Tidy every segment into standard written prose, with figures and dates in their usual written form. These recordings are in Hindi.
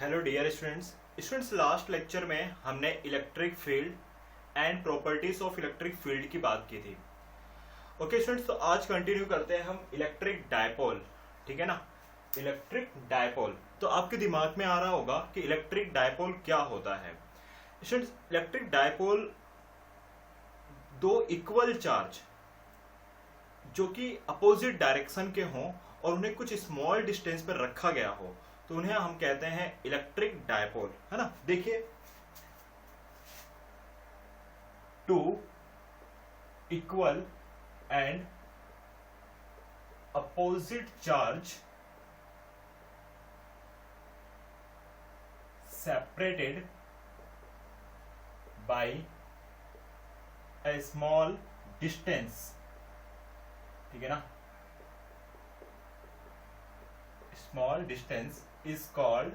Hello dear students last lecture में हमने electric field and properties of electric field की बात की थी। ओके स्टूडेंट्स, तो आज कंटिन्यू करते हैं हम इलेक्ट्रिक डायपोल। ठीक है ना, इलेक्ट्रिक डायपोल। तो आपके दिमाग में आ रहा होगा कि इलेक्ट्रिक डायपोल क्या होता है। स्टूडेंट्स, इलेक्ट्रिक डायपोल दो इक्वल चार्ज जो कि अपोजिट डायरेक्शन के हों और उन्हें कुछ स्मॉल डिस्टेंस पर रखा गया हो, तो उन्हें हम कहते हैं इलेक्ट्रिक डायपोल, है ना। देखिए, two equal and opposite charge separated by a small distance. ठीक है ना, small distance is called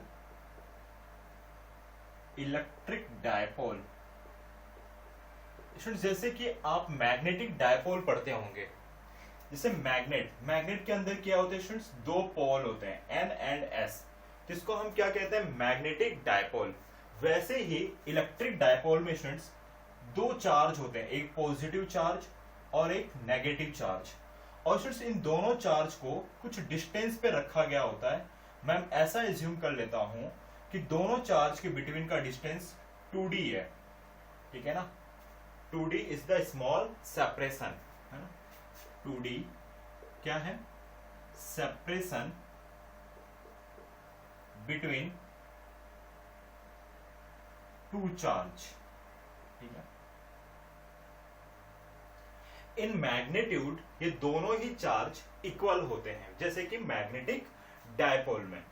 electric dipole. जैसे कि आप मैग्नेटिक डायपोल पढ़ते होंगे, जैसे मैग्नेट के अंदर क्या होते हैं स्टूडेंट्स, दो पोल होते हैं N एंड S, जिसको हम क्या कहते हैं, मैग्नेटिक डायपोल। वैसे ही इलेक्ट्रिक डायपोल में स्टूडेंट्स दो चार्ज होते हैं, एक पॉजिटिव चार्ज और एक नेगेटिव चार्ज। और स्टूडेंट्स इन दोनों चार्ज को कुछ डिस्टेंस पे रखा गया होता है। मैं ऐसा एज्यूम कर लेता हूं कि दोनों चार्ज के बिटवीन का डिस्टेंस 2d है। ठीक है ना, 2d is the small separation, है ना। 2d क्या है, सेपरेशन बिटवीन टू चार्ज। ठीक है, इन मैग्नीट्यूड ये दोनों ही चार्ज इक्वल होते हैं, जैसे कि मैग्नेटिक डायपोल में।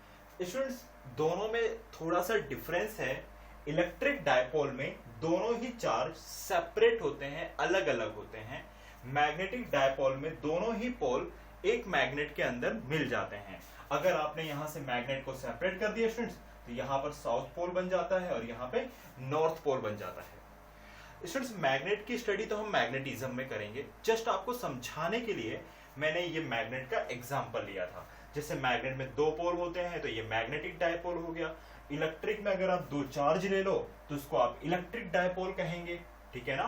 स्टूडेंट्स, दोनों में थोड़ा सा डिफरेंस है। इलेक्ट्रिक डायपोल में दोनों ही चार्ज सेपरेट होते हैं, अलग अलग होते हैं। मैग्नेटिक डायपोल में दोनों ही पोल एक मैग्नेट के अंदर मिल जाते हैं। अगर आपने यहां से मैग्नेट को सेपरेट कर दिया स्टूडेंट्स, तो यहां पर साउथ पोल बन जाता है और यहां पे नॉर्थ पोल बन जाता है। स्टूडेंट्स, मैग्नेट की स्टडी तो हम मैग्नेटिज्म में करेंगे। जस्ट आपको समझाने के लिए मैंने ये मैग्नेट का एग्जांपल लिया था। जैसे मैग्नेट में दो पोल होते हैं तो ये मैग्नेटिक डायपोल हो गया। इलेक्ट्रिक में अगर आप दो चार्ज ले लो तो उसको आप इलेक्ट्रिक डायपोल कहेंगे। ठीक है ना।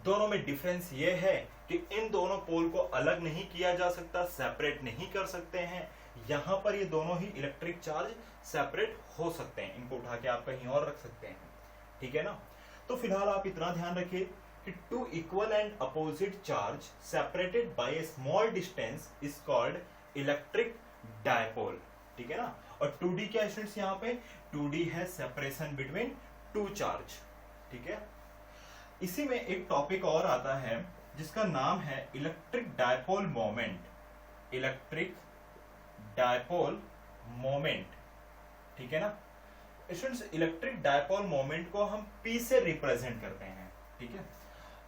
दोनों में डिफरेंस ये है कि इन दोनों पोल को अलग नहीं किया जा सकता, सेपरेट नहीं कर सकते हैं। यहां पर ये दोनों ही इलेक्ट्रिक चार्ज सेपरेट हो सकते हैं, इनको उठा के आप कहीं और रख सकते हैं। ठीक है ना। तो फिलहाल आप इतना ध्यान रखिए कि two equal and opposite charge separated by a small distance is called electric dipole. ठीक है ना। और 2d क्या स्टूडेंट्स, यहाँ पे 2d है सेपरेशन बिटवीन टू चार्ज। ठीक है। इसी में एक टॉपिक और आता है जिसका नाम है electric dipole moment. Electric dipole moment. ठीक है ना स्टूडेंट्स, इलेक्ट्रिक डायपोल मोमेंट को हम P से रिप्रेजेंट करते हैं। ठीक है।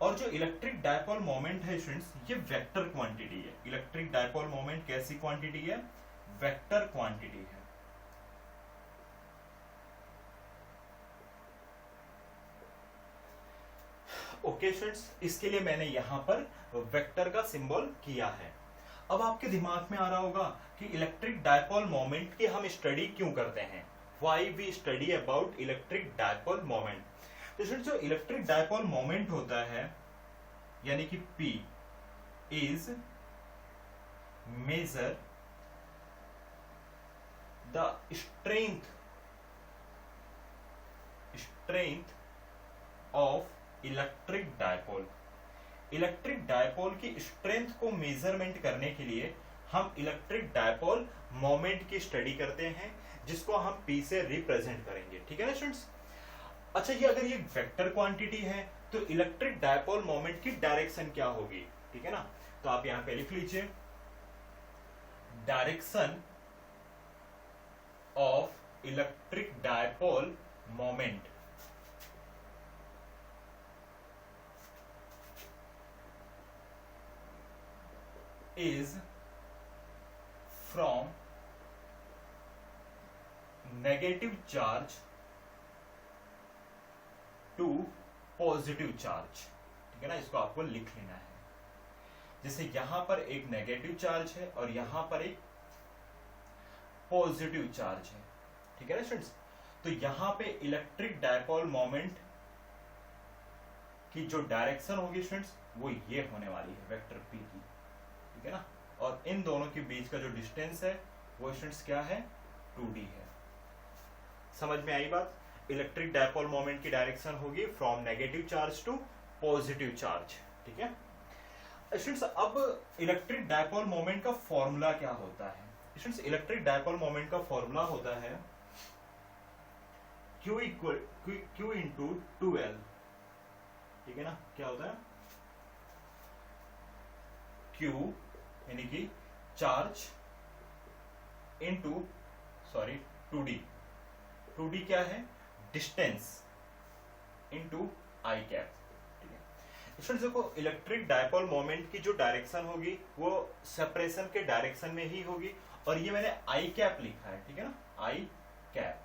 और जो इलेक्ट्रिक डायपोल मोमेंट है स्टूडेंट्स, ये वेक्टर क्वांटिटी है। इलेक्ट्रिक डायपोल मोमेंट कैसी क्वांटिटी है, वेक्टर क्वांटिटी है। ओके स्टूडेंट्स, इसके लिए मैंने यहां पर वेक्टर का सिंबल किया है। अब आपके दिमाग में आ रहा होगा कि इलेक्ट्रिक डायपोल मोमेंट की हम स्टडी क्यों करते हैं, why we study about electric dipole moment. तो जो इलेक्ट्रिक डायपोल मोमेंट होता है, यानी कि P is measure the strength of electric dipole. Electric dipole की स्ट्रेंथ को मेजरमेंट करने के लिए हम इलेक्ट्रिक डायपोल मोमेंट की स्टडी करते हैं, जिसको हम P से रिप्रेजेंट करेंगे। ठीक है ना स्टूडेंट्स। अच्छा, ये अगर ये वेक्टर क्वांटिटी है तो इलेक्ट्रिक डायपोल मोमेंट की डायरेक्शन क्या होगी। ठीक है ना। तो आप यहां पे लिख लीजिए, direction of electric dipole moment is from negative charge to positive charge. ठीक है ना, इसको आपको लिख लेना है। जैसे यहां पर एक नेगेटिव चार्ज है और यहां पर एक पॉजिटिव चार्ज है। ठीक है ना स्टूडेंट्स। तो यहां पे इलेक्ट्रिक डायपोल मोमेंट की जो डायरेक्शन होगी स्टूडेंट्स वो ये होने वाली है वेक्टर p की, ठीक है ना। और इन दोनों के बीच का जो डिस्टेंस है वो स्टूडेंट्स क्या है, 2d है। समझ में आई बात। इलेक्ट्रिक डायपोल मोमेंट की डायरेक्शन होगी from negative charge to positive charge, ठीक है स्टूडेंट्स। अब इलेक्ट्रिक डायपोल मोमेंट का फॉर्मूला क्या होता है स्टूडेंट्स। इलेक्ट्रिक डायपोल मोमेंट का फॉर्मूला होता है Q equal Q into 2L, ठीक है ना। क्या होता है, Q यानी कि चार्ज इंटू 2D। 2D क्या है, डिस्टेंस इंटू आई कैप, ठीक है स्टूडेंट्स। देखो इलेक्ट्रिक डायपोल मोमेंट की जो डायरेक्शन होगी वो सेपरेशन के डायरेक्शन में ही होगी, और ये मैंने आई कैप लिखा है, ठीक है ना। आई कैप,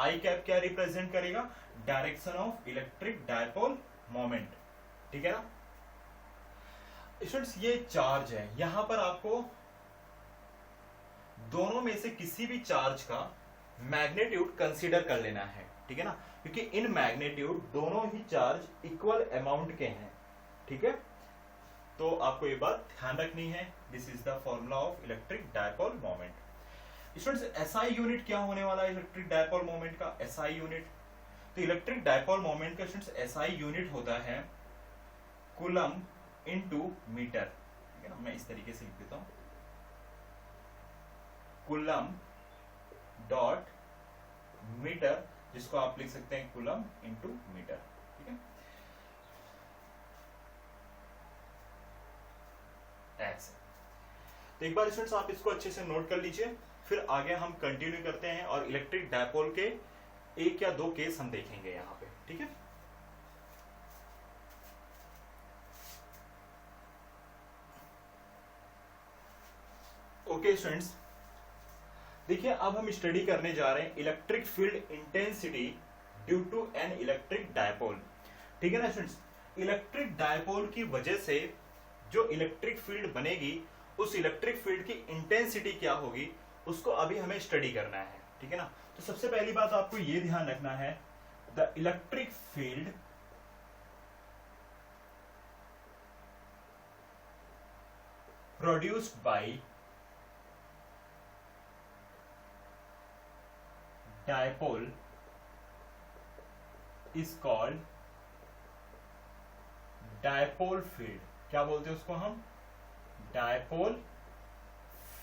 आई कैप क्या रिप्रेजेंट करेगा, direction of electric dipole moment, ठीक है ना स्टूडेंट्स। ये चार्ज है, यहां पर आपको दोनों में से किसी भी चार्ज का मैग्नीट्यूड कंसीडर कर लेना है, ठीक है ना, क्योंकि इन मैग्नीट्यूड दोनों ही चार्ज इक्वल अमाउंट के हैं, ठीक है। तो आपको ये बात ध्यान रखनी है। This is the formula of electric dipole moment. Students SI unit क्या होने वाला है इलेक्ट्रिक डायपोल मोमेंट का, एसआई यूनिट। तो इलेक्ट्रिक डायपोल मोमेंट का स्टूडेंट्स एसआई यूनिट होता है कूलम इनटू मीटर, ठीक है ना। मैं इस तरीके से लिख देता हूं, कूलम डॉट मीटर, जिसको आप लिख सकते हैं कूलम इनटू मीटर, ठीक है ऐसे। तो एक बार स्टूडेंट्स आप इसको अच्छे से नोट कर लीजिए, फिर आगे हम कंटिन्यू करते हैं और इलेक्ट्रिक डायपोल के एक या दो केस हम देखेंगे यहां पे, ठीक है। ओके स्टूडेंट्स, देखिए अब हम स्टडी करने जा रहे हैं electric field intensity due to an electric dipole, ठीक है ना स्टूडेंट्स। इलेक्ट्रिक डायपोल की वजह से जो इलेक्ट्रिक फील्ड बनेगी उस इलेक्ट्रिक फील्ड की इंटेंसिटी क्या होगी उसको अभी हमें स्टडी करना है, ठीक है ना। तो सबसे पहली बात आपको यह ध्यान रखना है, the electric field produced by dipole is called dipole field। क्या बोलते हैं उसको हम, डायपोल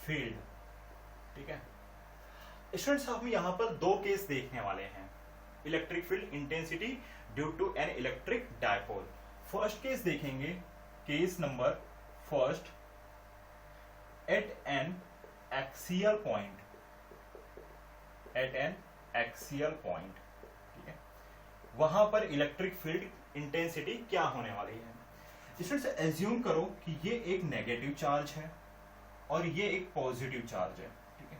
फील्ड, ठीक है स्टूडेंट्स। हम यहां पर दो केस देखने वाले हैं electric field intensity due to an electric dipole. First case देखेंगे, case number first, at an axial point, at an axial point, ठीक है। वहां पर इलेक्ट्रिक फील्ड इंटेंसिटी क्या होने वाली है स्टूडेंट्स। एज्यूम करो कि ये एक नेगेटिव चार्ज है और ये एक पॉजिटिव चार्ज है, ठीक है।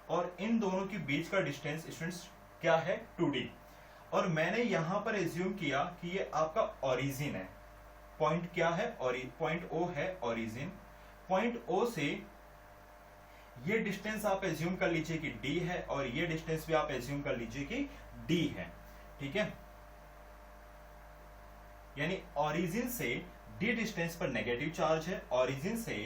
और इन दोनों के बीच का डिस्टेंस स्टूडेंट्स क्या है, 2d। और मैंने यहां पर एज्यूम किया कि ये आपका ओरिजिन है, पॉइंट क्या है, पॉइंट ओ है ओरिजिन। पॉइंट ओ से ये डिस्टेंस आप एज्यूम कर लीजिए कि d है, और ये डिस्टेंस भी आप एज्यूम कर लीजिए कि d है, ठीक है। यानी ओरिजिन से d डिस्टेंस पर नेगेटिव चार्ज है, ओरिजिन से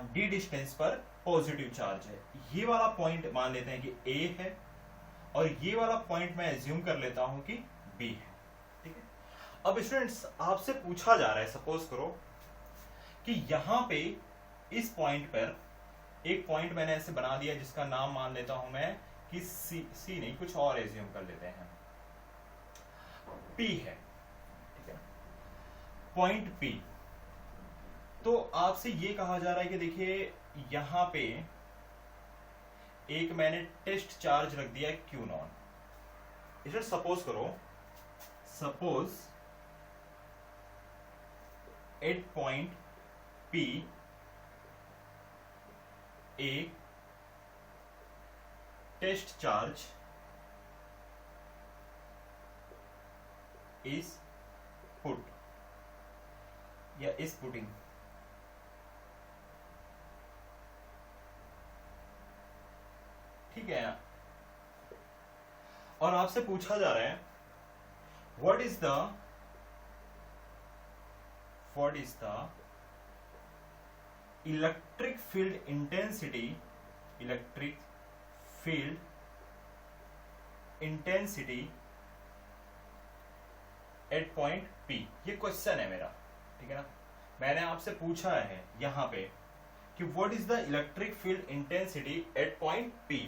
d डिस्टेंस पर पॉजिटिव चार्ज है। ये वाला पॉइंट मान लेते हैं कि a है, और ये वाला पॉइंट मैं एज्यूम कर लेता हूं कि b है, ठीक है। अब स्टूडेंट्स आपसे पूछा जा रहा है, सपोज करो कि यहां पे इस पॉइंट पर एक पॉइंट मैंने ऐसे बना दिया जिसका नाम मान लेता हूं मैं कि सी नहीं, कुछ और एज्यूम कर लेते हैं, P है, ठीक है, पॉइंट P। तो आपसे ये कहा जा रहा है कि देखिए यहां पे एक मैंने टेस्ट चार्ज रख दिया है Q0। इसे सपोज करो, suppose at point P a test charge is put या is putting, ठीक है। और आपसे पूछा जा रहा है what is the electric field intensity at point P। ये क्वेश्चन है मेरा, ठीक है ना। मैंने आपसे पूछा है यहां पे कि what is the electric field intensity at point P।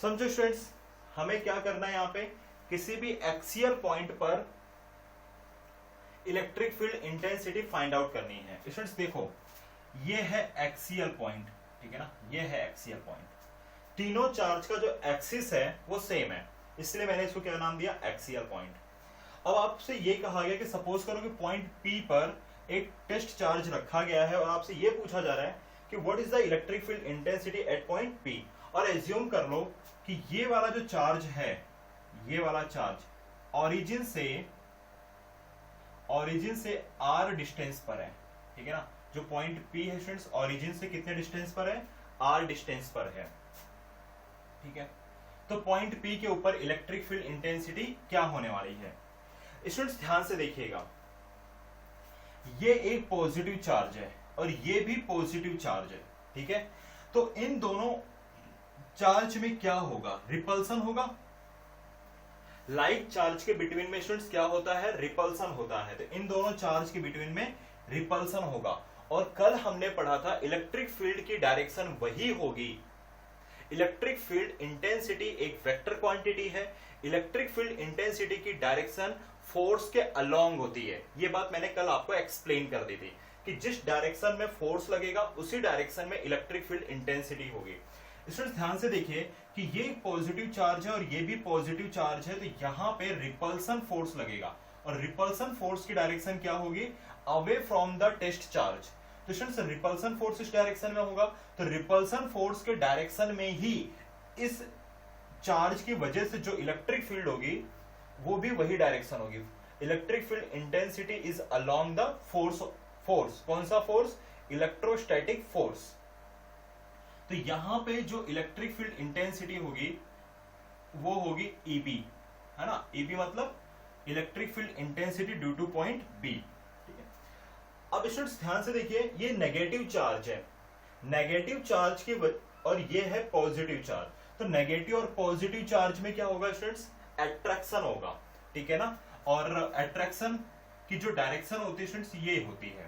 समझो स्टूडेंट्स, हमें क्या करना है यहाँ पे, किसी भी एक्सियल पॉइंट पर electric field intensity find out करनी है। स्टूडेंट्स देखो, ये है एक्सियल पॉइंट, ठीक है ना, ये है एक्सियल पॉइंट। तीनों चार्ज का जो एक्सिस है वो सेम है, इसलिए मैंने इसको क्या नाम दिया, एक्सियल पॉइंट। अब आपसे ये कहा गया कि सपोज करो कि पॉइंट P पर एक टेस्ट चार्ज रखा गया है और आपसे ये पूछा जा रहा है कि what is the electric field intensity at point P। और एज्यूम कर लो कि ये वाला जो चार्ज है, ये वाला चार्ज ओरिजिन से r डिस्टेंस पर है, ठीक है ना। जो पॉइंट P है स्टूडेंट्स, ओरिजिन से कितने डिस्टेंस पर है, r डिस्टेंस पर है, ठीक है। तो पॉइंट P के ऊपर इलेक्ट्रिक फील्ड इंटेंसिटी क्या होने वाली है। स्टूडेंट्स ध्यान से देखिएगा, ये एक पॉजिटिव चार्ज है और ये भी पॉजिटिव चार्ज है, ठीक है। तो इन दोनों चार्ज में क्या होगा, रिपल्सन होगा। लाइक चार्ज के बिटवीन में स्टूडेंट्स क्या होता है, रिपल्सन होता है। तो इन दोनों चार्ज के बिटवीन में रिपल्सन होगा। और कल हमने पढ़ा था इलेक्ट्रिक फील्ड की डायरेक्शन वही होगी। इलेक्ट्रिक फील्ड इंटेंसिटी एक वेक्टर क्वांटिटी है। इलेक्ट्रिक फील्ड इंटेंसिटी की डायरेक्शन फोर्स के अलोंग होती है। ये बात मैंने कल आपको एक्सप्लेन कर दी थी कि जिस डायरेक्शन में फोर्स लगेगा उसी डायरेक्शन में इलेक्ट्रिक फील्ड इंटेंसिटी होगी। स्टूडेंट्स ध्यान से देखिए कि ये पॉजिटिव चार्ज है और ये भी पॉजिटिव चार्ज है, तो यहां पे रिपल्सन फोर्स लगेगा और रिपल्सन फोर्स की डायरेक्शन क्या होगी, away from the test charge. तो स्टूडेंट्स रिपल्सन फोर्स इस डायरेक्शन में होगा, तो रिपल्सन फोर्स के डायरेक्शन में ही इस चार्ज की वजह से जो इलेक्ट्रिक फील्ड होगी वो भी वही डायरेक्शन होगी। Electric field intensity is along the force. कौन सा फोर्स, इलेक्ट्रोस्टैटिक फोर्स। तो यहां पे जो इलेक्ट्रिक फील्ड इंटेंसिटी होगी वो होगी EB, है ना। EB मतलब electric field intensity due two point B, ठीक है। अब स्टूडेंट्स ध्यान से देखिए, ये नेगेटिव चार्ज है, नेगेटिव चार्ज की और ये है पॉजिटिव चार्ज। तो नेगेटिव और पॉजिटिव चार्ज में क्या होगा स्टूडेंट्स, एट्रैक्शन होगा, ठीक है ना। और एट्रैक्शन की जो डायरेक्शन होती है स्टूडेंट्स ये होती है,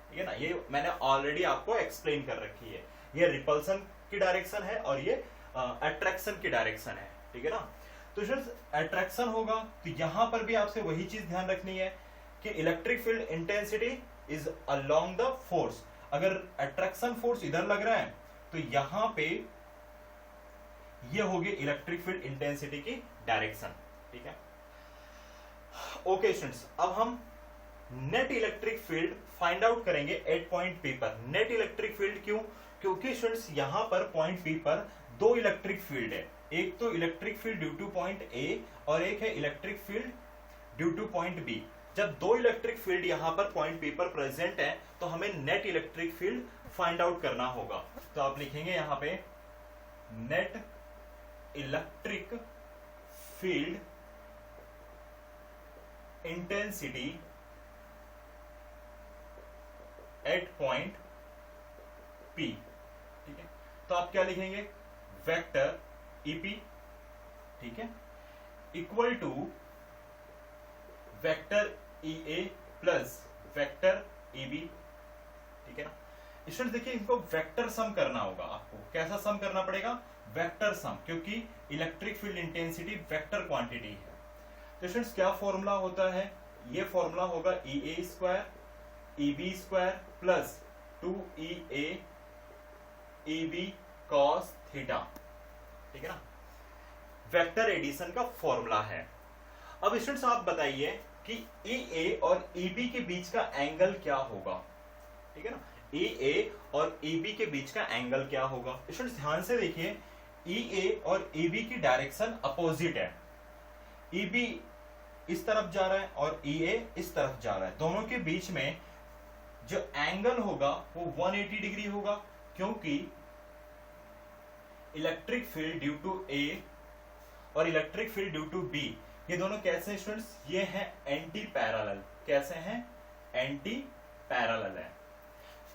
ठीक है ना। ये मैंने ऑलरेडी आपको एक्सप्लेन कर रखी है। ये रिपल्सन की डायरेक्शन है और ये अट्रैक्शन की डायरेक्शन है, ठीक है ना। तो स्टूडेंट्स अट्रैक्शन होगा तो यहां पर भी आपसे वही चीज ध्यान रखनी है कि electric field intensity is along the force. अगर अट्रैक्शन फोर्स इधर लग रहा है तो यहां पे ये होगी इलेक्ट्रिक फील्ड इंटेंसिटी की डायरेक्शन, ठीक है। ओके स्टूडेंट्स, अब हम net electric field find out करेंगे एट पॉइंट P पर। नेट इलेक्ट्रिक फील्ड क्यों, क्योंकि स्टूडेंट्स यहां पर पॉइंट P पर दो इलेक्ट्रिक फील्ड है, एक तो electric field due two point A और एक है electric field due two point B। जब दो इलेक्ट्रिक फील्ड यहां पर पॉइंट P पर प्रेजेंट है तो हमें net electric field find out करना होगा। तो आप लिखेंगे यहां पे net electric field intensity at point P, ठीक है। तो आप क्या लिखेंगे, वेक्टर EP, ठीक है, equal to vector EA plus vector EB, ठीक है ना। स्टूडेंट देखिए, इनको वेक्टर सम करना होगा आपको। कैसा सम करना पड़ेगा, वेक्टर सम, क्योंकि electric field intensity vector quantity है। तो स्टूडेंट्स क्या फॉर्मूला होता है, ये फॉर्मूला होगा EA square EB square plus 2EA EB cos theta, ठीक है ना। वेक्टर एडिशन का फॉर्मूला है। अब स्टूडेंट्स आप बताइए कि EA और EB के बीच का एंगल क्या होगा, ठीक है ना। EA और EB के बीच का एंगल क्या होगा। स्टूडेंट्स ध्यान से देखिए, EA और EB की डायरेक्शन अपोजिट है। EB इस तरफ जा रहा है और EA इस तरफ जा रहा है। दोनों के बीच में जो एंगल होगा वो 180 डिग्री होगा, क्योंकि electric field due to A और electric field due to B, ये दोनों कैसे हैं स्टूडेंट्स? ये हैं एंटी पैरेलल। कैसे हैं? एंटी पैरेलल है।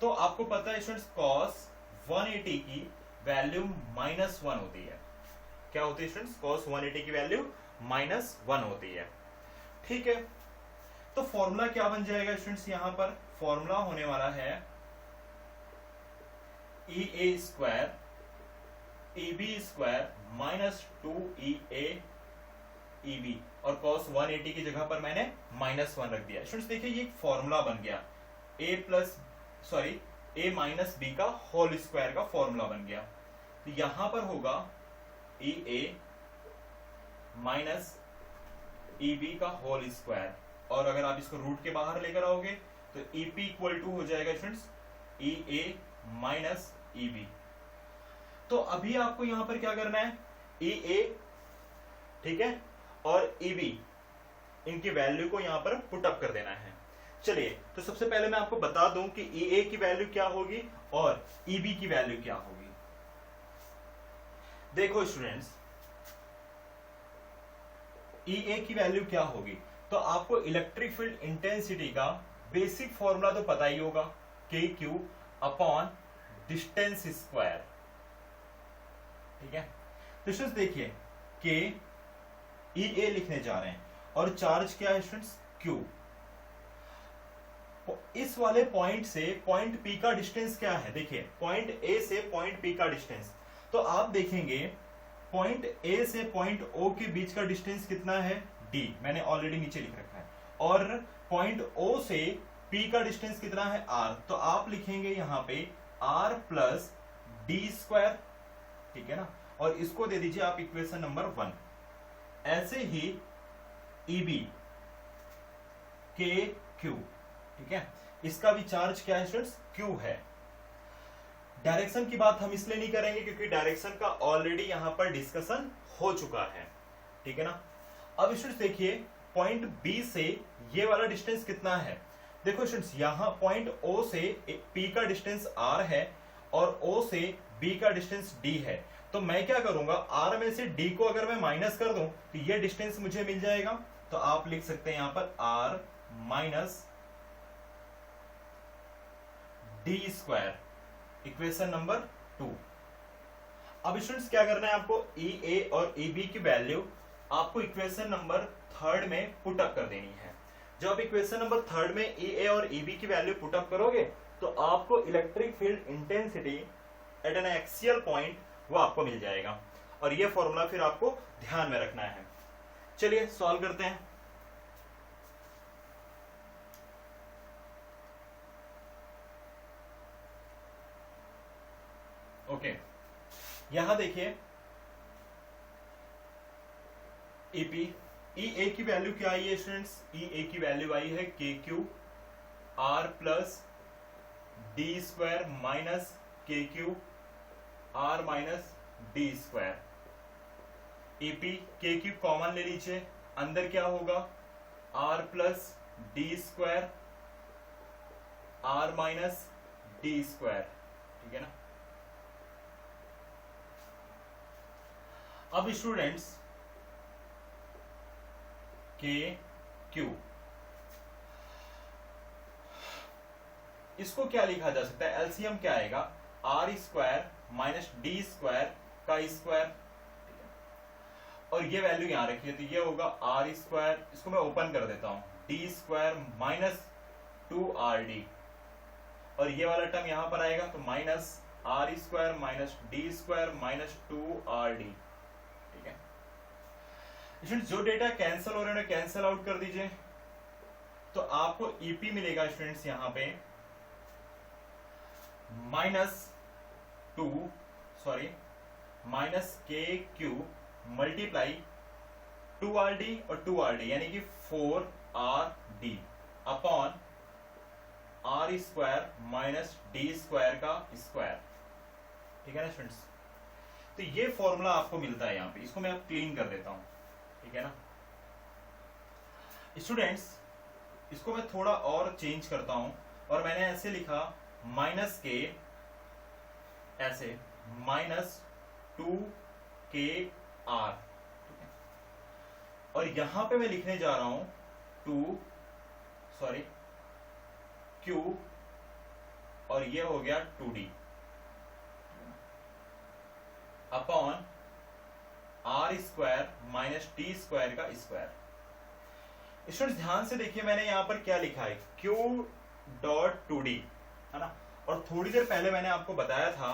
तो आपको पता है स्टूडेंट्स कॉस 180 की वैल्यू -1 होती है। क्या होती है स्टूडेंट्स? कॉस 180 की वैल्यू -1 होती है। ठीक है, तो फॉर्मूला क्या बन जाएगा स्टूडेंट्स? यहां पर फॉर्मूला होने वाला है EA square EB square -2EA EB, और cos 180 की जगह पर मैंने -1 रख दिया। स्टूडेंट्स देखिए ये एक फॉर्मूला बन गया, a माइनस बी का होल स्क्वायर का फॉर्मूला बन गया। तो यहां पर होगा EA माइनस EB का होल स्क्वायर, और अगर आप इसको रूट के बाहर लेकर आओगे तो EP इक्वल टू हो जाएगा स्टूडेंट्स EA माइनस EB। तो अभी आपको यहां पर क्या करना है? EA, ठीक है, और EB, इनकी वैल्यू को यहां पर पुट अप कर देना है। चलिए, तो सबसे पहले मैं आपको बता दूं कि EA की वैल्यू क्या होगी और EB की वैल्यू क्या होगी। देखो स्टूडेंट्स, EA की वैल्यू क्या होगी? तो आपको इलेक्ट्रिक फील्ड इंटेंसिटी का बेसिक फॉर्मूला तो पता ही होगा, KQ अपॉन डिस्टेंस स्क्वायर। ठीक है, तो स्टूडेंट्स देखिए K EA लिखने जा रहे हैं और चार्ज क्या है स्टूडेंट्स? Q। इस वाले पॉइंट से पॉइंट P का डिस्टेंस क्या है? देखिए पॉइंट A से पॉइंट P का डिस्टेंस, तो आप देखेंगे पॉइंट A से पॉइंट O के बीच का डिस्टेंस कितना है? D, मैंने ऑलरेडी नीचे लिख रखा है। और पॉइंट O से P का डिस्टेंस कितना है? R। तो आप लिखेंगे यहां पे R प्लस D स्क्वायर, ठीक है ना, और इसको दे दीजिए आप इक्वेशन नंबर 1। ऐसे ही EB KQ, ठीक है, इसका भी चार्ज क्या है स्टूडेंट्स? Q है। डायरेक्शन की बात हम इसलिए नहीं करेंगे क्योंकि डायरेक्शन का ऑलरेडी यहां पर डिस्कशन हो चुका है, ठीक है ना। अब स्टूडेंट्स देखिए पॉइंट B से ये वाला डिस्टेंस कितना है? देखो स्टूडेंट्स यहां पॉइंट O से P का डिस्टेंस R है और O से B का डिस्टेंस D है। तो मैं क्या करूंगा, R में से D को अगर मैं माइनस कर दूं तो ये डिस्टेंस मुझे मिल जाएगा। तो आप लिख सकते हैं यहां पर R minus D square, equation number 2। अब स्टूडेंट्स क्या करना है आपको? EA और EB की वैल्यू आपको इक्वेशन नंबर 3 में पुट अप कर देनी है। जब आप इक्वेशन नंबर 3 में EA और EB की वैल्यू पुट अप करोगे तो आपको electric field intensity eight an axial point वो आपको मिल जाएगा, और ये फॉर्मूला फिर आपको ध्यान में रखना है। चलिए सॉल्व करते हैं। ओके, यहां देखिए EA की वैल्यू क्या आई है स्टूडेंट्स? EA की वैल्यू आई है KQ R plus D square minus KQ R minus D square. EP KQ common ले लीजिए, अंदर क्या होगा? R plus D square R minus D square, ठीक है ना। अब स्टूडेंट्स KQ, इसको क्या लिखा जा सकता है? एलसीएम क्या आएगा? R square minus D square का स्क्वायर, और ये वैल्यू यहां रखिए तो ये होगा R स्क्वायर, इसको मैं ओपन कर देता हूं, D स्क्वायर माइनस 2RD, और ये वाला टर्म यहां पर आएगा तो minus R square minus D square minus 2RD, ठीक है। जो डेटा कैंसिल हो रहे हैं कैंसिल आउट कर दीजिए, तो आपको EP मिलेगा स्टूडेंट्स यहां पे माइनस KQ मल्टीप्लाई 2RD और 2RD यानी कि 4RD upon R square minus D square का स्क्वायर, ठीक है ना स्टूडेंट्स। तो ये फॉर्मूला आपको मिलता है यहां पे, इसको मैं अब क्लीन कर देता हूं, ठीक है ना स्टूडेंट्स। इसको मैं थोड़ा और चेंज करता हूं, और मैंने ऐसे लिखा माइनस के, ऐसे माइनस 2kr, और यहां पे मैं लिखने जा रहा हूं q, और ये हो गया 2d upon r square minus T square का स्क्वायर। स्टूडेंट्स ध्यान से देखिए, मैंने यहां पर क्या लिखा है, q डॉट 2d, है ना। और थोड़ी देर पहले मैंने आपको बताया था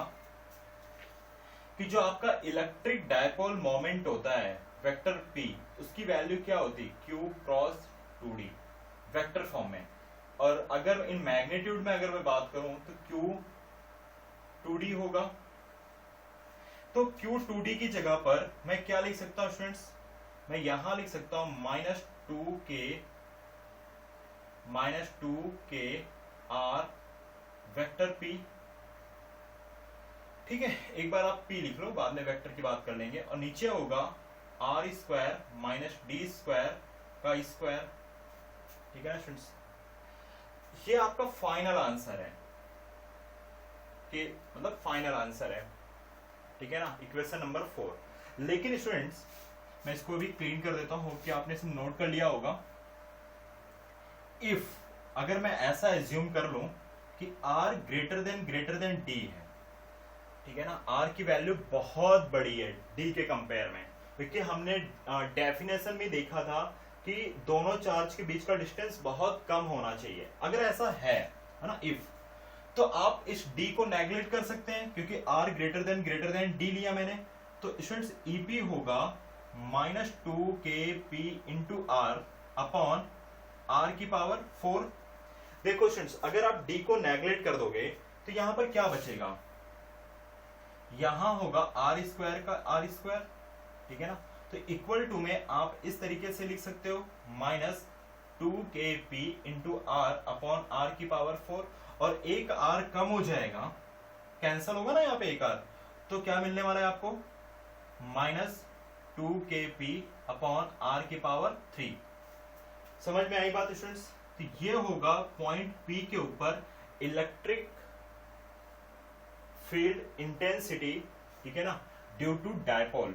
कि जो आपका इलेक्ट्रिक डायपोल मोमेंट होता है वेक्टर p, उसकी वैल्यू क्या होती है, q cross 2d vector form में। और अगर इन मैग्नीट्यूड में अगर मैं बात करूं तो q 2d होगा। तो q 2d की जगह पर मैं क्या लिख सकता हूं स्टूडेंट्स, मैं यहां लिख सकता हूं माइनस टू के r वेक्टर p। ठीक है, एक बार आप p लिख लो, बाद में वेक्टर की बात कर लेंगे। और नीचे होगा r square minus D square का स्क्वायर। ठीक है ना स्टूडेंट्स, ये आपका फाइनल आंसर है, कि मतलब फाइनल आंसर है। ठीक है ना, इक्वेशन नंबर 4। लेकिन स्टूडेंट्स मैं इसको भी क्लीन कर देता हूं कि आपने इसे नोट कर लिया होगा। इफ अगर मैं ऐसा एज्यूम कर लूं कि r ग्रेटर देन d है, ठीक है ना, r की वैल्यू बहुत बड़ी है d के कंपेयर में, क्योंकि हमने डेफिनेशन में देखा था कि दोनों चार्ज के बीच का डिस्टेंस बहुत कम होना चाहिए। अगर ऐसा है ना, इफ, तो आप इस d को नेगलेक्ट कर सकते हैं, क्योंकि r ग्रेटर देन d लिया मैंने। तो स्टूडेंट्स EP होगा minus 2kp into R upon r की पावर 4। देखो स्टूडेंट्स, अगर आप d को नेगलेक्ट कर दोगे तो यहां पर क्या बचेगा, यहां होगा r स्क्वायर का r स्क्वायर। ठीक है ना, तो इक्वल टू में आप इस तरीके से लिख सकते हो minus 2kp into R upon r की पावर 4। और एक r कम हो जाएगा, कैंसल होगा ना यहाँ पे एक r, तो क्या मिलने वाला है आपको, माइनस 2kp अपॉन r की पावर 3। समझ में आई बात स्टूडेंट्स? तो ये होगा पॉइंट P के ऊपर इलेक्ट्रिक फील्ड इंटेंसिटी, ठीक है ना, due to dipole.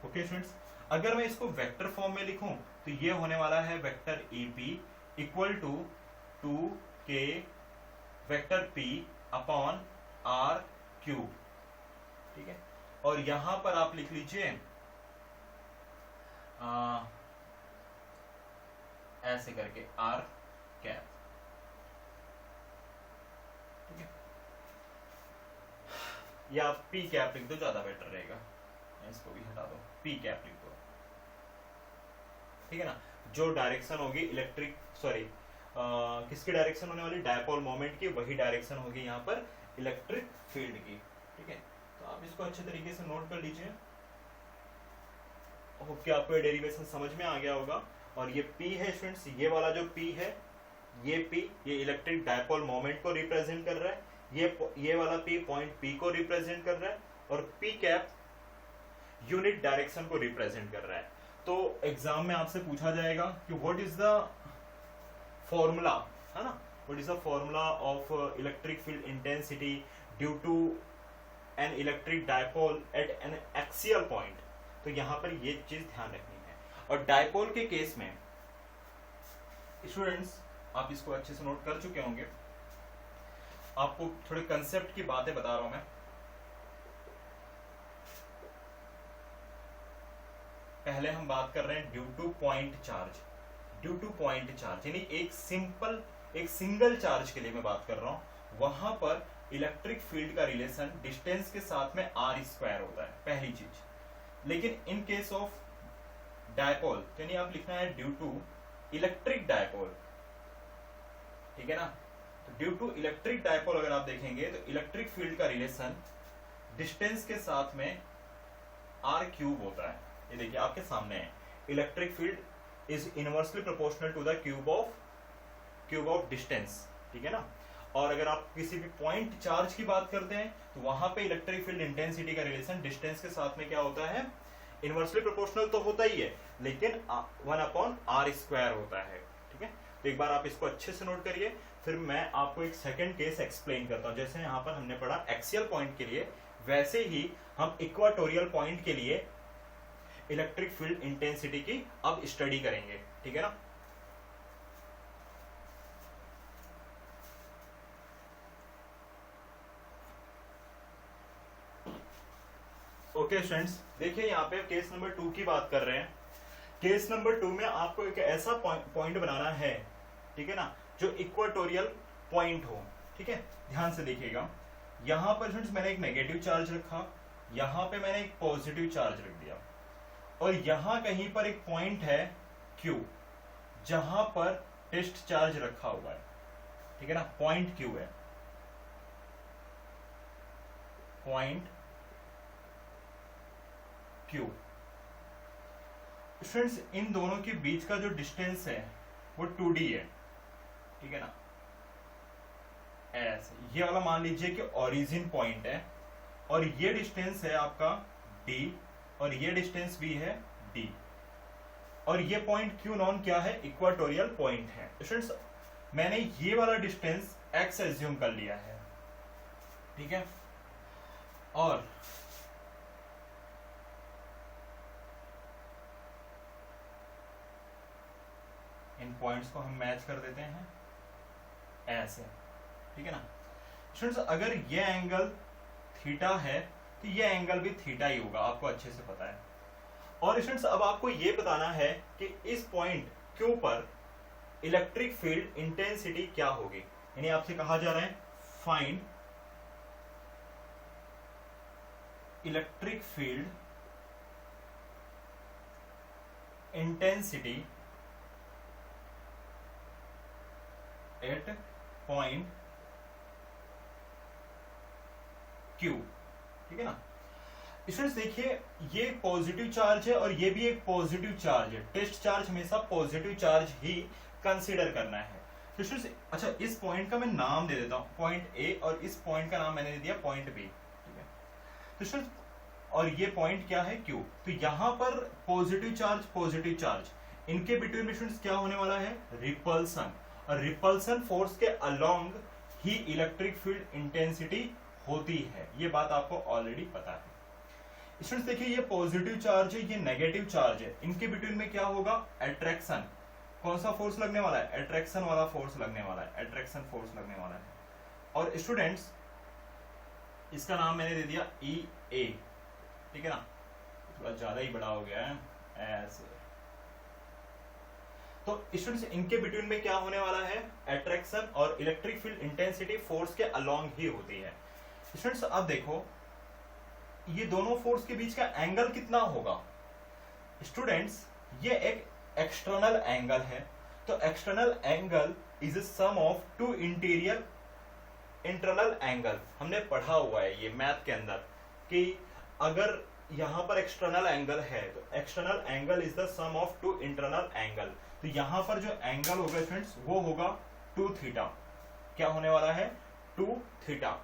Okay students, अगर मैं इसको वेक्टर फॉर्म में लिखूं तो ये होने वाला है vector EP equal to 2k vector P upon R cube. ठीक है, और यहां पर आप लिख लीजिए ऐसे करके R कैप। ठीक है, या P कैप लिख दो, ज्यादा बेटर रहेगा, इसको भी हटा दो, P कैप लिख दो। ठीक है ना, जो डायरेक्शन होगी इलेक्ट्रिक किसकी डायरेक्शन होने वाली, डायपोल मोमेंट की, वही डायरेक्शन होगी यहाँ पर इलेक्ट्रिक फील्ड की। ठीक है, तो आप इसको अच्छे तरीके से नोट कर लीजिए। होप कि आपको ये डेरिवेशन समझ में आ गया होगा। और ये P है स्टूडेंट्स, ये वाला जो P है, ये P ये इलेक्ट्रिक डायपोल मोमेंट को रिप्रेजेंट कर रहा है, ये वाला P पॉइंट P को रिप्रेजेंट कर रहा है, और P कैप यूनिट डायरेक्शन को रिप्रेजेंट कर रहा है। तो एग्जाम में आपसे पूछा जाएगा कि व्हाट इज द फॉर्मूला, है ना, what is the formula of electric field intensity due to an electric dipole at an axial point. तो यहां पर ये चीज ध्यान रखनी है। और डायपोल के केस में स्टूडेंट्स आप इसको अच्छे से नोट कर चुके होंगे, आपको थोड़े कंसेप्ट की बातें बता रहा हूं मैं। पहले हम बात कर रहे हैं due two point charge. Due two point charge यानी एक सिंगल चार्ज के लिए मैं बात कर रहा हूं, वहां पर इलेक्ट्रिक फील्ड का रिलेशन डिस्टेंस के साथ में r स्क्वायर होता है, पहली चीज। लेकिन इन केस ऑफ डायपोल यानी आप लिखना है ड्यू टू इलेक्ट्रिक डायपोल। ठीक है ना, तो ड्यू टू इलेक्ट्रिक डायपोल अगर आप देखेंगे तो इलेक्ट्रिक फील्ड का रिलेशन डिस्टेंस के साथ में r क्यूब होता है। ये देखिए आपके सामने है, electric field is inversely proportional to the cube of distance. ठीक है ना, और अगर आप किसी भी पॉइंट चार्ज की बात करते हैं तो वहां पे इलेक्ट्रिक फील्ड इंटेंसिटी का रिलेशन डिस्टेंस के साथ में क्या होता है, इनवर्सली प्रोपोर्शनल तो होता ही है, लेकिन 1/r स्क्वायर होता है। ठीक है, तो एक बार आप इसको अच्छे से नोट करिए, फिर मैं आपको एक सेकंड केस एक्सप्लेन करता हूं। जैसे यहाँ पर हमने पढ़ा एक्सियल पॉइंट के लिए वैसे ही हम इक्वाटोरियल पॉइंट के लिए इलेक्ट्रिक फील्ड इंटेंसिटी की अब स्टडी करेंगे, ठीक है ना। ओके स्टूडेंट्स, देखिए यहाँ पे केस नंबर 2 की बात कर रहे हैं। केस नंबर 2 में आपको एक ऐसा पॉइंट बनाना है, ठीक है ना, जो इक्वाटोरियल पॉइंट हो, ठीक है। ध्यान से देखिएगा, यहाँ पर स्टूडेंट्स मैंने एक नेगेटिव चार्ज रखा, यहाँ पे मैंने एक पॉजिटिव चार्ज रख दिया, और यहाँ कहीं पर एक पॉइंट है Q, जहां पर टेस्ट चार्ज रखा हुआ है, ठीक है ना, पॉइंट Q है, पॉइंट Q। स्टूडेंट्स इन दोनों के बीच का जो डिस्टेंस है वो 2D है, ठीक है ना, ऐसे। ये वाला मान लीजिए कि ओरिजिन पॉइंट है, और ये डिस्टेंस है आपका D, और ये डिस्टेंस भी है D, और ये पॉइंट Q नॉन क्या है, इक्वाटोरियल पॉइंट है। स्टूडेंट्स मैंने ये वाला डिस्टेंस x एज्यूम कर लिया है, ठीक है, और इन पॉइंट्स को हम मैच कर देते हैं ऐसे, ठीक है ना। स्टूडेंट्स अगर ये एंगल थीटा है तो ये एंगल भी थीटा ही होगा, आपको अच्छे से पता है। और स्टूडेंट्स अब आपको ये बताना है कि इस पॉइंट Q पर इलेक्ट्रिक फील्ड इंटेंसिटी क्या होगी, यानी आपसे कहा जा रहा है find electric field intensity at point Q, ठीक है ना। स्टूडेंट्स देखिए ये पॉजिटिव चार्ज है और ये भी एक पॉजिटिव चार्ज है, टेस्ट चार्ज हमेशा पॉजिटिव चार्ज ही कंसीडर करना है। तो स्टूडेंट्स अच्छा इस पॉइंट का मैं नाम दे देता हूं पॉइंट A, और इस पॉइंट का नाम मैंने दे दिया पॉइंट B, ठीक है। तो स्टूडेंट्स और ये पॉइंट क्या है Q, तो यहां पर पॉजिटिव चार्ज इनके बिटवीन में स्टूडेंट्स क्या होने वाला है, रिपल्सन, और रिपल्सन फोर्स के अलोंग ही इलेक्ट्रिक फील्ड इंटेंसिटी होती है, ये बात आपको ऑलरेडी पता है। स्टूडेंट्स देखिए ये पॉजिटिव चार्ज है, ये नेगेटिव चार्ज है, इनके बिटवीन में क्या होगा, अट्रैक्शन, कौन सा फोर्स लगने वाला है, अट्रैक्शन वाला फोर्स लगने वाला है, अट्रैक्शन फोर्स लगने वाला है। और स्टूडेंट्स इसका नाम मैंने दे दिया EA, ठीक है ना, थोड़ा ज्यादा ही बड़ा हो गया है ऐसे। तो स्टूडेंट्स इनके बिटवीन में क्या होने वाला है, अट्रैक्शन, और इलेक्ट्रिक फील्ड इंटेंसिटी फोर्स के अलोंग ही होती है। स्टूडेंट्स अब देखो ये दोनों फोर्स के बीच का एंगल कितना होगा, स्टूडेंट्स ये एक एक्सटर्नल एंगल है, तो external angle is a sum of two internal angle. हमने पढ़ा हुआ है ये मैथ के अंदर कि अगर यहां पर एक्सटर्नल एंगल है तो external angle is the sum of two internal angle. तो यहां पर जो एंगल होगा फ्रेंड्स वो होगा 2 थीटा, क्या होने वाला है, 2 थीटा।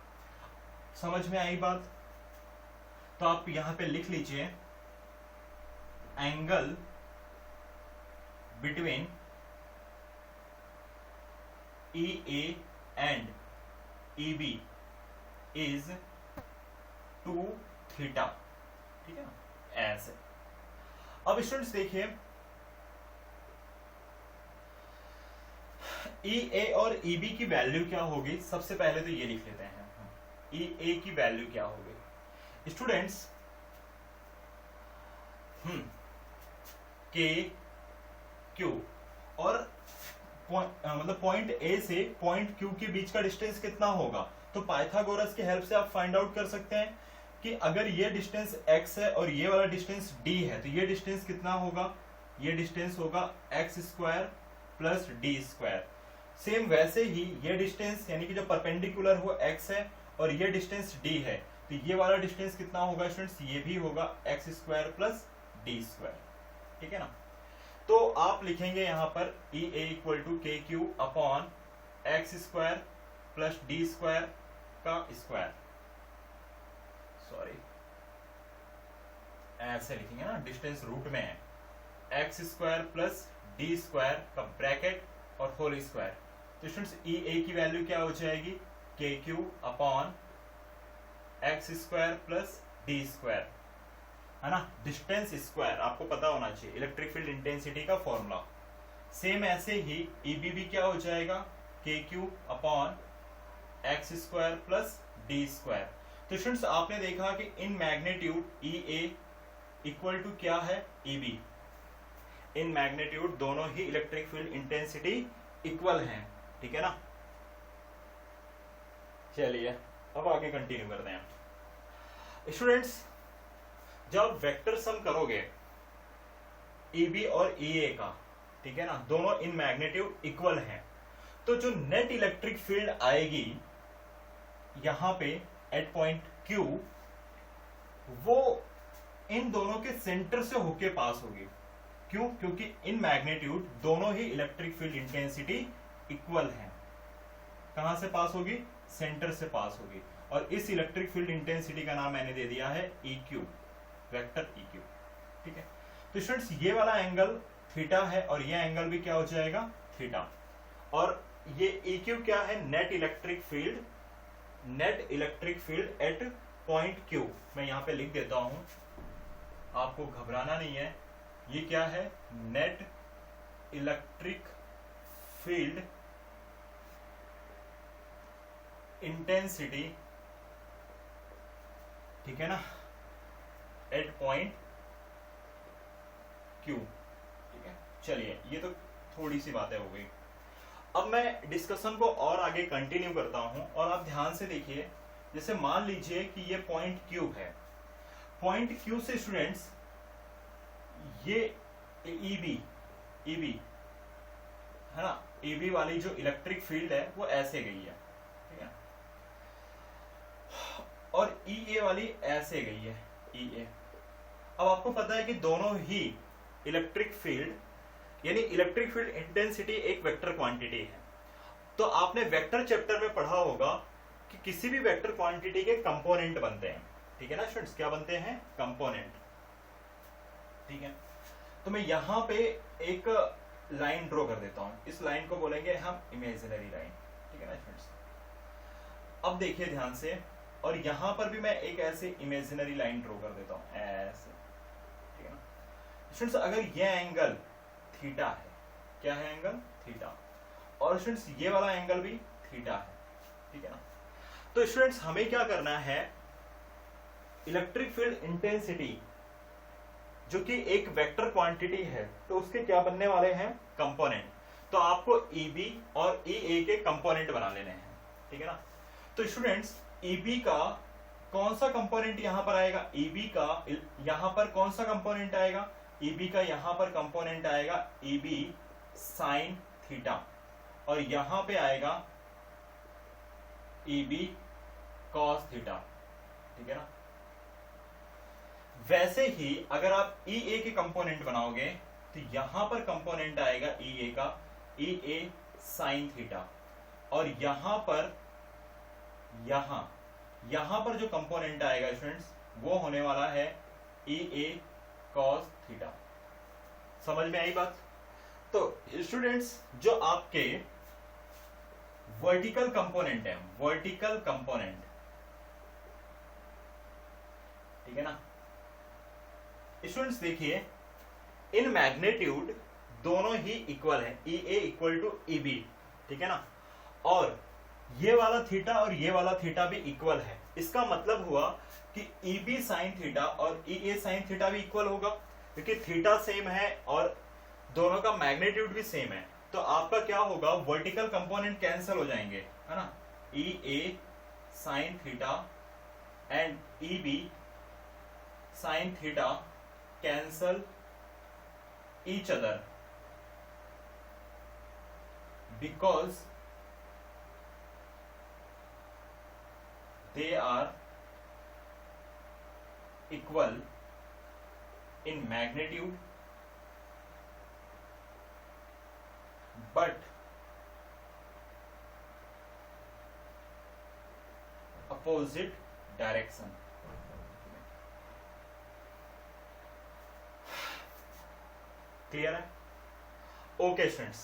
समझ में आई बात, तो आप यहां पे लिख लीजिए angle between EA and EB is 2 theta, ठीक है ना, ऐसे। अब स्टूडेंट्स देखिए EA और EB की वैल्यू क्या होगी, सबसे पहले तो ये लिख लेते हैं, EA की वैल्यू क्या होगी स्टूडेंट्स, KQ, और मतलब पॉइंट A से पॉइंट Q के बीच का डिस्टेंस कितना होगा, तो पाइथागोरस की हेल्प से आप फाइंड आउट कर सकते हैं कि अगर ये डिस्टेंस x है और ये वाला डिस्टेंस d है तो ये डिस्टेंस कितना होगा, ये डिस्टेंस होगा x square plus d square. Same वैसे ही ये डिस्टेंस यानी कि जो परपेंडिकुलर वो x है और ये डिस्टेंस d है, तो ये वाला डिस्टेंस कितना होगा स्टूडेंट्स, ये भी होगा x square plus d square, ठीक है ना। तो आप लिखेंगे यहां पर EA equal to KQ upon x square plus d square का स्क्वायर, सॉरी ऐसे लिखेंगे ना, डिस्टेंस रूट में है, x square plus d square का ब्रैकेट और होल स्क्वायर। तो स्टूडेंट्स EA की वैल्यू क्या हो जाएगी, KQ upon x square plus D square, है ना, डिस्टेंस स्क्वायर आपको पता होना चाहिए, इलेक्ट्रिक फील्ड इंटेंसिटी का फॉर्मूला। सेम ऐसे ही ईबी भी क्या हो जाएगा, K Q upon x square plus D square. तो स्टूडेंट्स आपने देखा कि in magnitude E A equal to क्या है, ईबी। इन मैग्नीट्यूड दोनों ही इलेक्ट्रिक फील्ड इंटेंसिटी इक्वल हैं, ठीक है ना। चलिए अब आगे कंटिन्यू करते हैं स्टूडेंट्स। जब वेक्टर सम करोगे ईबी और ईए का, ठीक है ना, दोनों इन मैग्नीट्यूड इक्वल हैं, तो जो नेट इलेक्ट्रिक फील्ड आएगी यहां पे एट पॉइंट क्यू, वो इन दोनों के सेंटर से होके पास होगी। क्यों? क्योंकि इन मैग्नीट्यूड दोनों ही इलेक्ट्रिक फील्ड इंटेंसिटी इक्वल हैं। कहां से पास होगी, सेंटर से पास होगी। और इस इलेक्ट्रिक फील्ड इंटेंसिटी का नाम मैंने दे दिया है E Q, vector E Q, ठीक है। तो स्टूडेंट्स ये वाला एंगल थीटा है और ये एंगल भी क्या हो जाएगा, थीटा। और ये ई क्यू क्या है, net electric field, net electric field at point Q. मैं यहां पे लिख देता हूं, आपको घबराना नहीं है। ये क्या है, नेट इलेक्ट्रिक फील्ड इंटेंसिटी, ठीक है ना, एट पॉइंट क्यू, ठीक है। चलिए ये तो थोड़ी सी बातें हो गई। अब मैं डिस्कशन को और आगे कंटिन्यू करता हूं और आप ध्यान से देखिए। जैसे मान लीजिए कि ये पॉइंट क्यू है, पॉइंट क्यू से स्टूडेंट्स ये ईबी, ईबी है ना, ईबी वाली जो इलेक्ट्रिक फील्ड है वो ऐसे गई है, ठीक है, और ई ए वाली ऐसे गई है, ई ए। अब आपको पता है कि दोनों ही इलेक्ट्रिक फील्ड, यानी इलेक्ट्रिक फील्ड इंटेंसिटी एक वेक्टर क्वांटिटी है। तो आपने वेक्टर चैप्टर में पढ़ा होगा कि किसी भी वेक्टर क्वांटिटी के कंपोनेंट बनते हैं, ठीक है ना स्टूडेंट्स, क्या बनते हैं, कंपोनेंट, ठीक है। तो मैं यहां पे एक लाइन ड्रॉ कर देता हूं, इस लाइन को बोलेंगे हम इमेजिनरी लाइन, ठीक है ना स्टूडेंट्स। अब देखिए ध्यान से, और यहां पर भी मैं एक ऐसे इमेजिनरी लाइन ड्रॉ कर देता हूं, ऐसे, ठीक है ना स्टूडेंट्स। अगर ये एंगल थीटा है, क्या है एंगल, थीटा, और स्टूडेंट्स ये वाला एंगल भी थीटा है, ठीक है ना। तो स्टूडेंट्स हमें क्या करना है, इलेक्ट्रिक फील्ड इंटेंसिटी जो कि एक वेक्टर क्वांटिटी है, तो उसके क्या बनने वाले हैं, कंपोनेंट। तो आपको ईबी और ई ए के कंपोनेंट बना लेने हैं, ठीक है ना। तो स्टूडेंट्स ईबी का कौन सा कंपोनेंट यहां पर आएगा, ईबी का यहां पर कौन सा कंपोनेंट आएगा, ईबी का यहां पर कंपोनेंट आएगा ईबी साइन थीटा, और यहां पे आएगा ईबी कॉस थीटा, ठीक है ना। वैसे ही अगर आप ई ए के कंपोनेंट बनाओगे तो यहां पर कंपोनेंट आएगा ई ए का, ई ए साइन थीटा, और यहां पर यहां पर जो कंपोनेंट आएगा स्टूडेंट्स वो होने वाला है ई ए कॉस थीटा। समझ में आई बात। तो स्टूडेंट्स जो आपके वर्टिकल कंपोनेंट है, वर्टिकल कंपोनेंट, ठीक है ना स्टूडेंट्स, देखिए इन मैग्नीट्यूड दोनों ही इक्वल है, ई A equal to E B, ठीक है ना, और ये वाला थीटा और ये वाला थीटा भी इक्वल है। इसका मतलब हुआ कि ई बी साइन थीटा और ई ए साइन थीटा भी इक्वल होगा, क्योंकि थीटा सेम है और दोनों का मैग्नीट्यूड भी सेम है। तो आपका क्या होगा, वर्टिकल कंपोनेंट कैंसिल हो जाएंगे, है ना, E A sine theta and E B sine theta cancel each other because they are equal in magnitude but opposite direction। Clear है, ओके स्टूडेंट्स।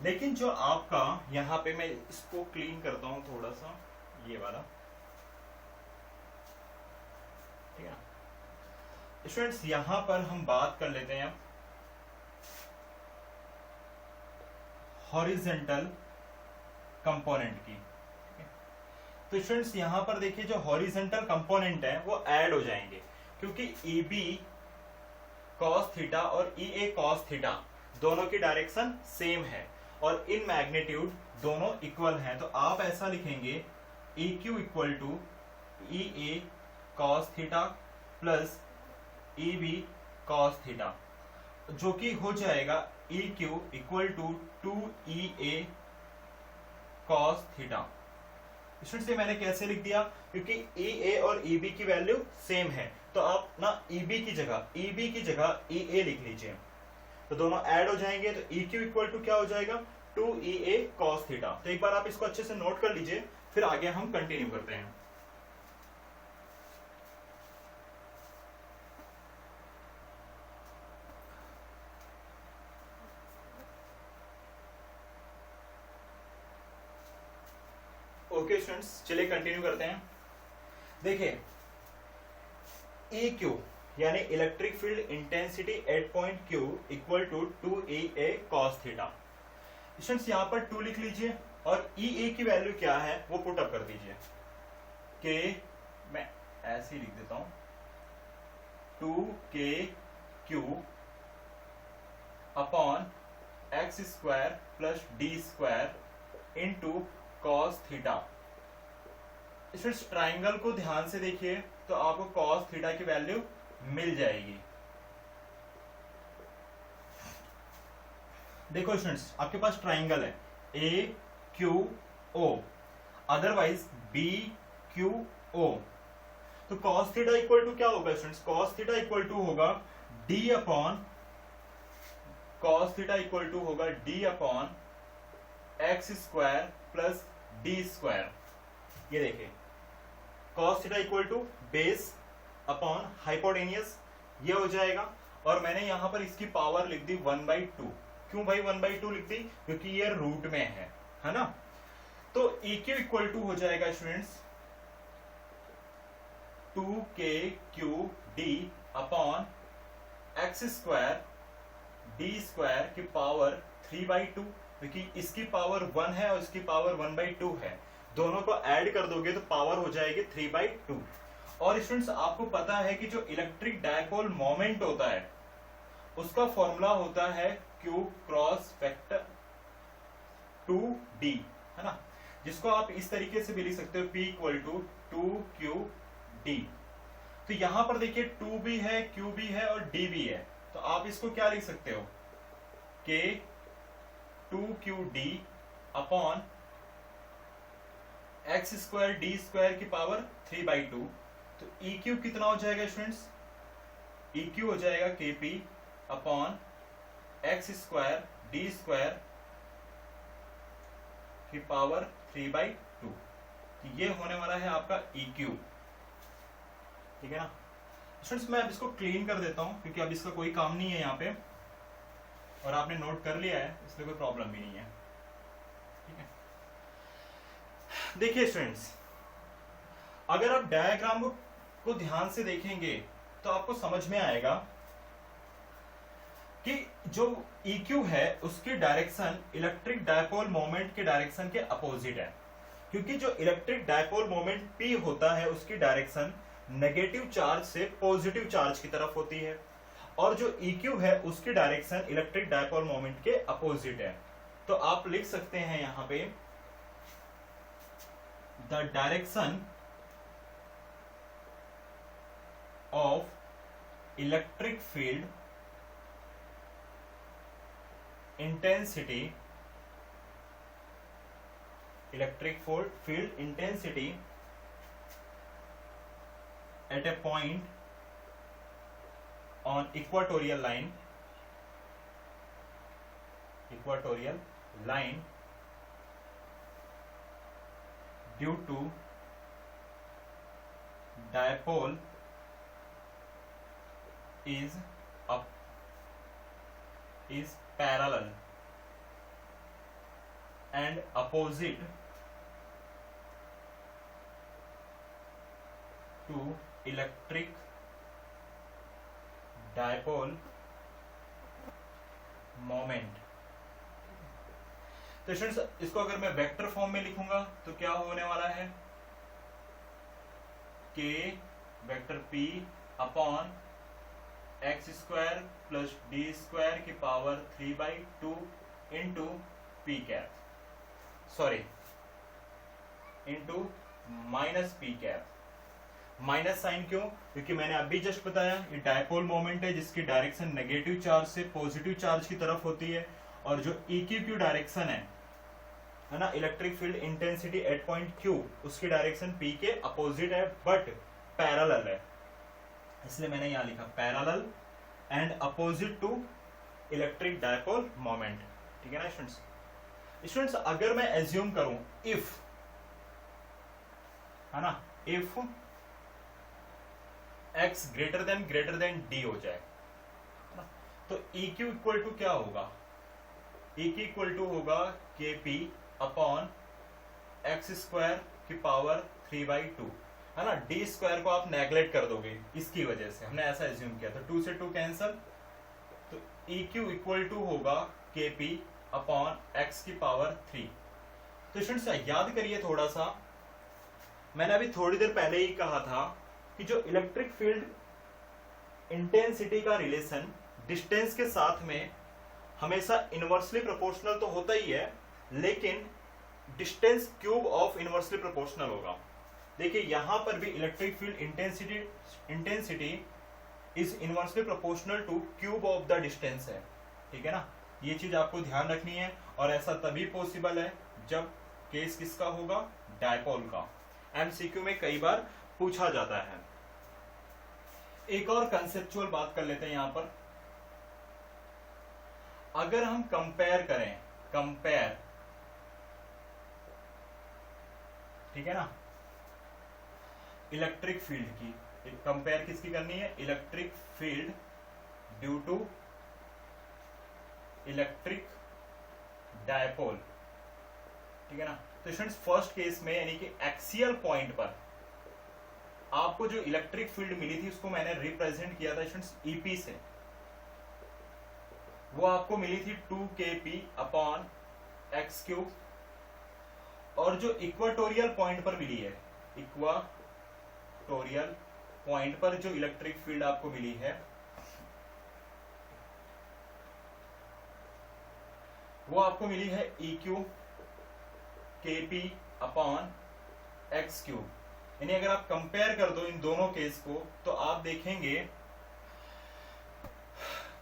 लेकिन जो आपका यहां पे, मैं इसको क्लीन करता हूं थोड़ा सा, ये वाला, स्टूडेंट्स यहां पर हम बात कर लेते हैं हॉरिजेंटल कंपोनेंट की। तो स्टूडेंट्स यहां पर देखिए जो हॉरिजेंटल कंपोनेंट है वो ऐड हो जाएंगे, क्योंकि ए बी कॉस थीटा और ई ए कॉस थीटा दोनों की डायरेक्शन सेम है और इन मैग्नीट्यूड दोनों इक्वल हैं। तो आप ऐसा लिखेंगे A Q equal to E A cos theta plus E B cos theta, जो कि हो जाएगा E Q equal to 2EA cos theta. Students मैंने कैसे लिख दिया, क्योंकि ई ए और ई बी की वैल्यू सेम है, तो आप ना ई बी की जगह ई ए लिख लीजिए, तो दोनों ऐड हो जाएंगे। तो ई क्यू इक्वल टू क्या हो जाएगा 2EA कॉस थीटा। तो एक बार आप इसको अच्छे से नोट कर लीजिए, फिर आगे हम कंटिन्यू करते हैं। ओके स्टूडेंट्स, चलिए कंटिन्यू करते हैं। देखिए ई क्यू यानी electric field intensity at point Q equal to 2EA cos theta. Students यहां पर 2 लिख लीजिए और ई ए की वैल्यू क्या है वो पुट अप कर दीजिए। के मैं ऐसे ही लिख देता हूं 2KQ upon x square plus D square into cos theta. इस ट्राइंगल को ध्यान से देखिए तो आपको कॉस थीटा की वैल्यू मिल जाएगी। देखो स्टूडेंट्स आपके पास ट्राइंगल है AQO, अदरवाइज BQO। तो कॉस थीटा इक्वल टू क्या होगा students, cos theta equal to होगा D upon x square plus D square. ये देखिए cos theta equal to base upon hypotenuse, ये हो जाएगा। और मैंने यहां पर इसकी पावर लिख दी 1/2। क्यों भाई 1/2 लिख दी, क्योंकि ये रूट में है ना। तो EQ इक्वल टू हो जाएगा students 2KQD upon x square D square की पावर 3/2, क्योंकि इसकी पावर 1 है और इसकी पावर 1/2 है। दोनों को ऐड कर दोगे तो पावर हो जाएगी 3/2। और स्टूडेंट्स आपको पता है कि जो इलेक्ट्रिक डायपोल मोमेंट होता है उसका फॉर्मूला होता है Q क्रॉस वेक्टर 2D, है ना, जिसको आप इस तरीके से भी लिख सकते हो P इक्वल टू 2QD। तो यहां पर देखिए 2 भी है, Q भी है और D भी है, तो आप इसको क्या लिख सकते हो K 2QD upon x square D square की पावर 3/2। तो EQ कितना हो जाएगा स्टूडेंट्स, EQ हो जाएगा KP upon x square D square की पावर 3/2। तो ये होने वाला है आपका EQ, ठीक है ना स्टूडेंट्स। मैं अब इसको क्लीन कर देता हूं, क्योंकि अब इसका कोई काम नहीं है यहाँ पे और आपने नोट कर लिया है, इसलिए कोई प्रॉब्लम भी नहीं है, ठीक है। देखिए स्टूडेंट्स अगर आप डायग्राम को ध्यान से देखेंगे तो आपको समझ में आएगा कि जो EQ है उसकी डायरेक्शन इलेक्ट्रिक डायपोल मोमेंट के डायरेक्शन के अपोजिट है, क्योंकि जो इलेक्ट्रिक डायपोल मोमेंट P होता है उसकी डायरेक्शन नेगेटिव चार्ज से पॉजिटिव चार्ज की तरफ होती है, और जो EQ है उसकी डायरेक्शन इलेक्ट्रिक डायपोल मोमेंट के अपोजिट है। तो आप लिख सकते हैं यहां पे the direction of electric field intensity electric field intensity at a point on equatorial line due to dipole is parallel and opposite to electric dipole moment. तो स्टूडेंट्स इसको अगर मैं वेक्टर फॉर्म में लिखूंगा तो क्या होने वाला है, k vector p upon x square plus D square की power 3/2 into P cap, sorry into minus P cap. Minus sign क्यों, क्योंकि मैंने अभी जस्ट बताया ये डायपोल मोमेंट है जिसकी डायरेक्शन नेगेटिव चार्ज से पॉजिटिव चार्ज की तरफ होती है, और जो EQ डायरेक्शन है ना, electric field intensity at point Q, उसकी डायरेक्शन P के अपोजिट है बट पैरेलल है, इसलिए मैंने यहां लिखा parallel and opposite to electric dipole moment. ठीक है ना स्टूडेंट्स। स्टूडेंट्स अगर मैं एज्यूम करूं इफ, है ना, if x greater than d हो जाए, तो EQ इक्वल टू क्या होगा, EQ इक्वल टू होगा KP अपॉन एक्स स्क्वायर की पावर 3/2, है ना। d स्क्वायर को आप नेग्लेक्ट कर दोगे, इसकी वजह से हमने ऐसा एज्यूम किया था, 2 से 2 कैंसल, तो EQ इक्वल टू होगा KP अपॉन x की पावर 3। तो स्टूडेंट्स याद करिए थोड़ा सा, मैंने अभी थोड़ी देर पहले ही कहा था कि जो इलेक्ट्रिक फील्ड इंटेंसिटी का रिलेशन डिस्टेंस के साथ में हमेशा इनवर्सली प्रोपोर्शनल तो होता ही है, लेकिन distance cube of inversely proportional होगा। देखिए यहां पर भी electric field intensity is inversely proportional two cube of the distance है। ठीक है ना, ये चीज आपको ध्यान रखनी है, और ऐसा तभी पॉसिबल है जब केस किसका होगा, डायपोल का। एमसीक्यू में कई बार पूछा जाता है। एक और कंसेप्चुअल बात कर लेते हैं यहां पर, अगर हम कंपेयर करें, कंपेयर, ठीक है ना, इलेक्ट्रिक फील्ड की, कंपेयर किसकी करनी है, electric field due to electric dipole. ठीक है ना। तो स्टूडेंट्स फर्स्ट केस में यानी कि एक्सियल पॉइंट पर आपको जो इलेक्ट्रिक फील्ड मिली थी उसको मैंने रिप्रेजेंट किया था स्टूडेंट्स ईपी से, वो आपको मिली थी 2kp अपॉन एक्स क्यूब, और जो इक्वाटोरियल पॉइंट पर मिली है, इक्वाटोरियल पॉइंट पर जो इलेक्ट्रिक फील्ड आपको मिली है वो आपको मिली है EQ KP upon x cube. यानी अगर आप कंपेयर कर दो इन दोनों केस को तो आप देखेंगे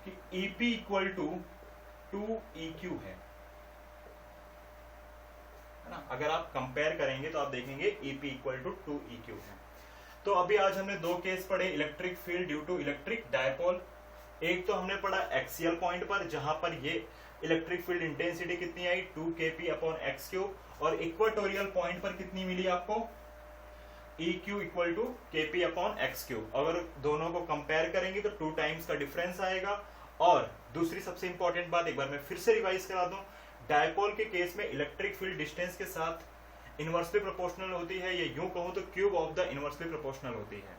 कि EP इक्वल टू 2EQ है ना। अगर आप कंपेयर करेंगे तो आप देखेंगे EP इक्वल टू 2EQ है। तो अभी आज हमने दो केस पढ़े, electric field due to electric dipole. एक तो हमने पढ़ा एक्सियल पॉइंट पर जहां पर ये इलेक्ट्रिक फील्ड इंटेंसिटी कितनी आई, 2kp अपॉन एक्स क्यूब, और इक्वाटोरियल पॉइंट पर कितनी मिली आपको, EQ equal to KP upon x cube. अगर दोनों को कंपेयर करेंगे तो 2 टाइम्स का डिफरेंस आएगा। और दूसरी सबसे इंपॉर्टेंट बात एक बार मैं फिर से रिवाइज करा दूं, डायपोल के केस में इलेक्ट्रिक फील्ड डिस्टेंस के साथ इनवर्सली प्रोपोर्शनल होती है, या यूं कहूं तो cube of the inversely proportional होती है।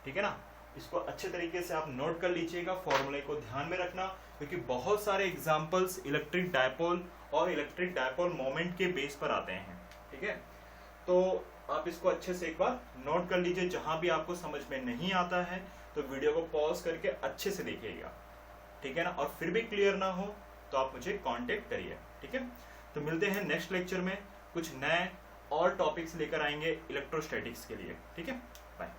ठीक है ना, इसको अच्छे तरीके से आप नोट कर लीजिएगा, फॉर्मूले को ध्यान में रखना, क्योंकि बहुत सारे एग्जांपल्स इलेक्ट्रिक डायपोल और इलेक्ट्रिक डायपोल मोमेंट के बेस पर आते हैं। ठीक है, तो आप इसको अच्छे से एक बार नोट कर लीजिए। जहां भी आपको समझ में नहीं आता है तो वीडियो को पॉज करके अच्छे से देखिएगा। ठीक है ना, और फिर भी क्लियर ना हो तो आप मुझे कांटेक्ट करिए। ठीक है, तो मिलते हैं नेक्स्ट लेक्चर में, कुछ नए और टॉपिक्स लेकर आएंगे इलेक्ट्रोस्टैटिक्स के लिए। ठीक है, बाय।